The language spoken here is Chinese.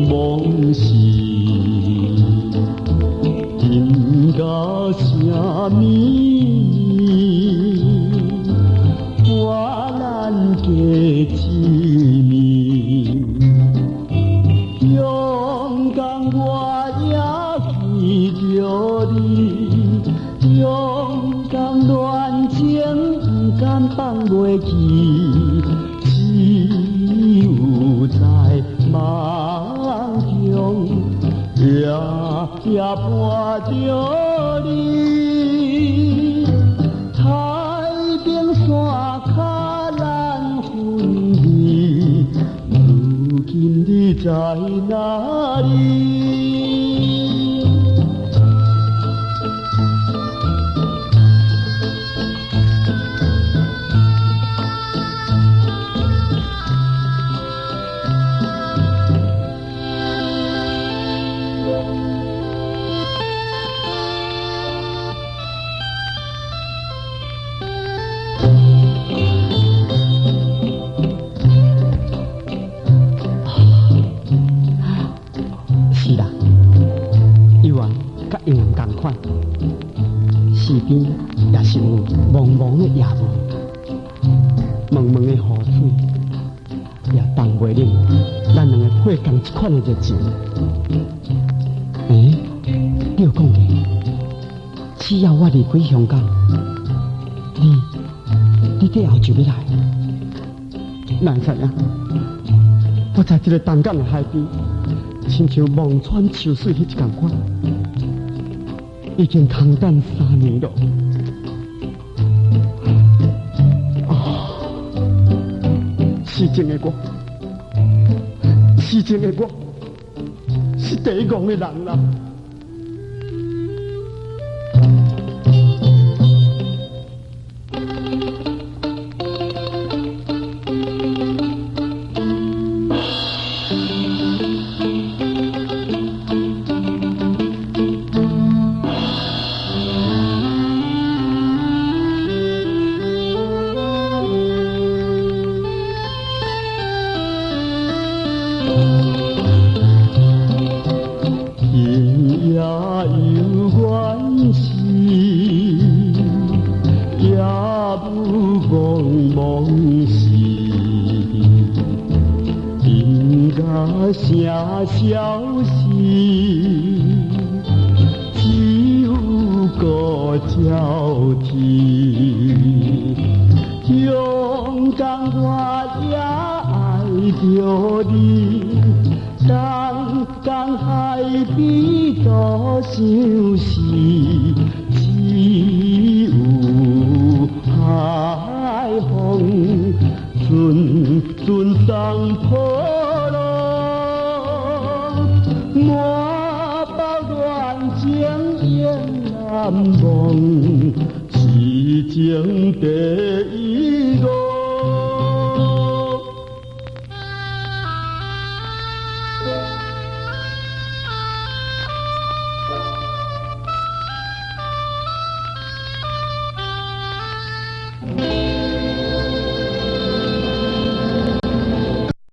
梦是因甲啥物？我咱加一面，勇敢我也记着你，勇敢恋情不敢放袂记，只有在梦中夜伴着你。太平山脚咱分离，如今你在哪里？是啦，幽暗甲阴暗同款，四边也是有茫茫的夜雾，蒙蒙的雨水，也挡袂了咱两个配同一款的热情。你有讲过，只要我离开香港，你在后就要来。哪会知影？我在这个东港的海边。亲像望穿秋水迄一同款，已经空等3年了。失情的我，失情的我，是第一戆的人啦。天涯有缘是，也有茫茫是，因甲啥消息，只有个交替。勇敢我也爱着你。当海边多想是，只有海风阵送破浪，满腹恋情烟难忘，痴情第一个。